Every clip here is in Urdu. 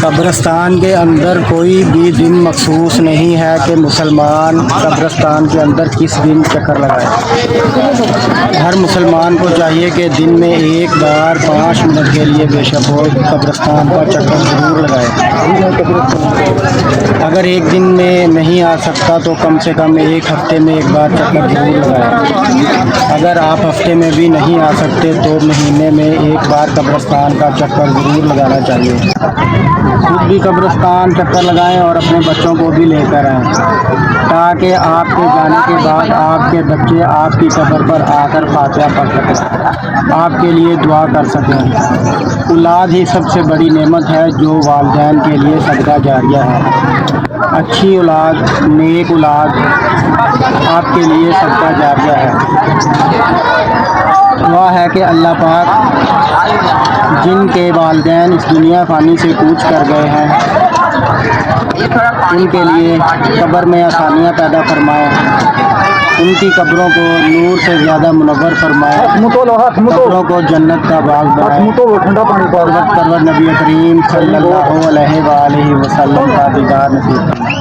قبرستان کے اندر کوئی بھی دن مخصوص نہیں ہے کہ مسلمان قبرستان کے اندر کس دن چکر لگائے۔ ہر مسلمان کو چاہیے کہ دن میں ایک بار 5 منٹ کے لیے بے شک ہو قبرستان کا چکر ضرور لگائے۔ اگر ایک دن میں نہیں آ سکتا تو کم سے کم ایک ہفتے میں ایک بار چکر ضرور لگائے۔ اگر آپ ہفتے میں بھی نہیں آ سکتے تو مہینے میں ایک بار قبرستان کا چکر ضرور لگانا چاہیے۔ خود بھی قبرستان چکر لگائیں اور اپنے بچوں کو بھی لے کر آئیں تاکہ آپ کے جانے کے بعد آپ کے بچے آپ کی قبر پر آ کر فاتحہ پڑھ سکیں، آپ کے لیے دعا کر سکیں۔ اولاد ہی سب سے بڑی نعمت ہے جو والدین کے لیے صدقہ جاریہ ہے۔ اچھی اولاد، نیک اولاد آپ کے لیے صدقہ جاریہ ہے۔ دعا ہے کہ اللہ پاک جن کے والدین اس دنیا فانی سے کوچ کر گئے ہیں ان کے لیے قبر میں آسانیاں پیدا فرمائے، ان کی قبروں کو نور سے زیادہ منور فرمائے، قبروں کو جنت کا باغ بنائے، پرور نبی کریم صلی اللہ علیہ وآلہ وسلم کا دیدار نصیب فرمائے۔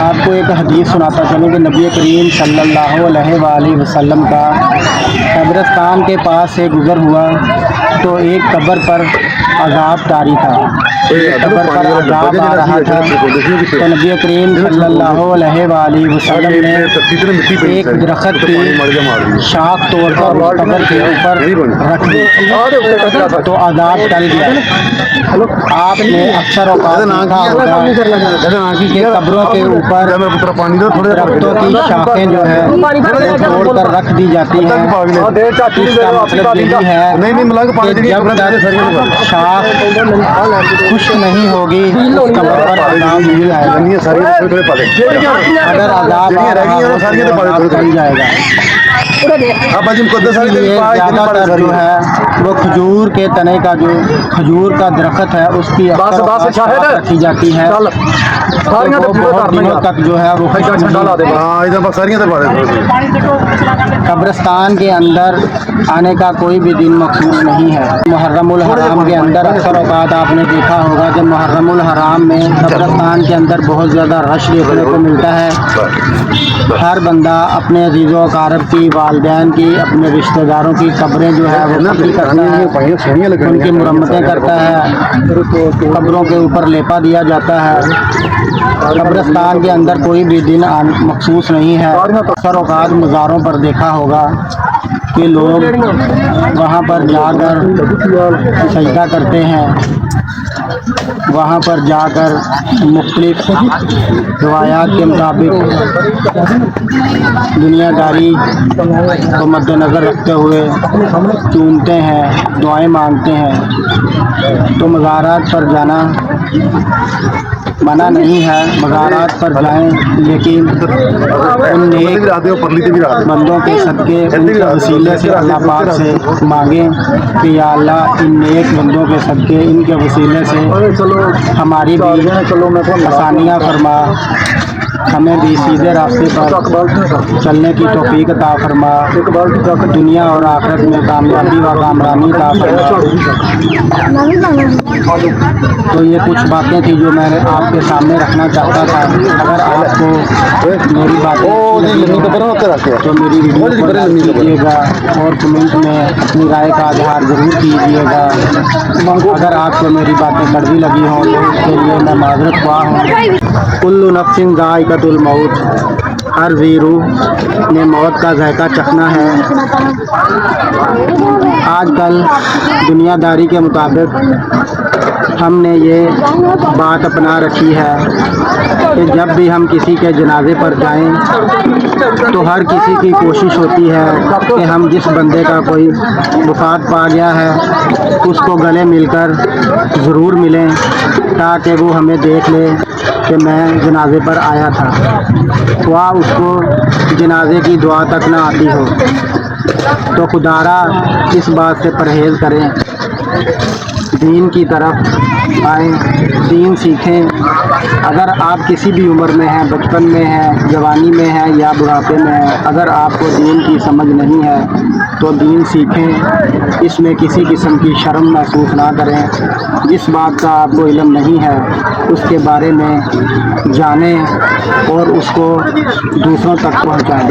آپ کو ایک حدیث سناتا چلوں کہ نبی کریم صلی اللہ علیہ وآلہ وسلم کا قبرستان کے پاس سے گزر ہوا تو ایک قبر پر عذاب طاری تھا، قبر پر عذاب آ رہا تھا تو نبی کریم صلی اللہ علیہ وآلہ وسلم نے ایک درخت کی شاخ توڑ کر قبر کے اوپر رکھ دی تو عذاب ٹل گیا۔ آپ نے اکثر اوقات دیکھا ہوگا کہ قبروں کے اوپر درختوں کی شاخیں جو ہے توڑ کر رکھ دی جاتی ہیں۔ اس کا مطلب یہی ہے کہ جب تک شاخ خشک نہیں ہوگی اس قبر پر عذاب نہیں آئے گا۔ اگر عذاب آ رہا ہو تو عذاب ٹل جائے گا۔ زیادہ تر جو ہے وہ کھجور کے تنے کا جو کھجور کا درخت ہے اس کی رکھی جاتی ہے تو وہ بہت دنوں تک جو ہے وہ قبرستان کے اندر آنے کا کوئی بھی دن مخصوص نہیں ہے۔ محرم الحرام کے اندر اکثر اوقات آپ نے دیکھا ہوگا کہ محرم الحرام میں قبرستان کے اندر بہت زیادہ رش دیکھنے کو ملتا ہے۔ ہر بندہ اپنے عزیز و اقارب کی، والدین کی، اپنے رشتہ داروں کی قبریں جو ہے وہ پکی کرتا ہے، ان کی مرمتیں کرتا ہے، قبروں کے اوپر لیپا دیا جاتا ہے۔ قبرستان کے اندر کوئی بھی دن مخصوص نہیں ہے۔ اکثر اوقات مزاروں پر دیکھا ہوگا کہ لوگ وہاں پر جا کر سجدہ کرتے ہیں، وہاں پر جا کر مختلف روایات کے مطابق دنیا داری کو مد نظر رکھتے ہوئے چومتے ہیں، دعائیں مانگتے ہیں۔ تو مزارات پر جانا منع نہیں ہے، مزارات پر جائیں لیکن ان نیک بندوں کے صدقے، ان کے وسیلے سے اللہ پاک سے مانگیں کہ یا اللہ ان نیک بندوں کے صدقے، ان کے وسیلے سے ہماری بھی آسانیاں فرما، ہمیں بھی سیدھے راستے پر چلنے کی توفیق عطا فرما، دنیا اور آخرت میں کامیابی و کامرانی عطا فرما۔ تو یہ کچھ باتیں تھیں جو میں نے آپ کے سامنے رکھنا چاہتا تھا۔ اگر آپ کو میری باتیں تو میری ویڈیو کو لائک کیجیے گا اور کمنٹ میں اپنی رائے کا اظہار ضرور کیجیے گا۔ اگر آپ کو میری باتیں کڑوی لگی ہوں تو اس کے لیے میں معذرت خواہ ہوں۔ کل نفس ذائقۃ الموت، ہر ذی روح نے موت کا ذائقہ چکھنا ہے۔ آج کل دنیا داری کے مطابق ہم نے یہ بات اپنا رکھی ہے کہ جب بھی ہم کسی کے جنازے پر جائیں تو ہر کسی کی کوشش ہوتی ہے کہ ہم جس بندے کا کوئی وفات پا گیا ہے اس کو گلے مل کر ضرور ملیں تاکہ وہ ہمیں دیکھ لے کہ میں جنازے پر آیا تھا، خواہ اس کو جنازے کی دعا تک نہ آتی ہو۔ تو خدارا اس بات سے پرہیز کریں دین کی طرف آئیں، دین سیکھیں۔ اگر آپ کسی بھی عمر میں ہیں، بچپن میں ہیں، جوانی میں ہیں یا بڑھاپے میں ہیں، اگر آپ کو دین کی سمجھ نہیں ہے تو دین سیکھیں، اس میں کسی قسم کی شرم محسوس نہ کریں۔ جس بات کا آپ کو علم نہیں ہے اس کے بارے میں جانیں اور اس کو دوسروں تک پہنچائیں۔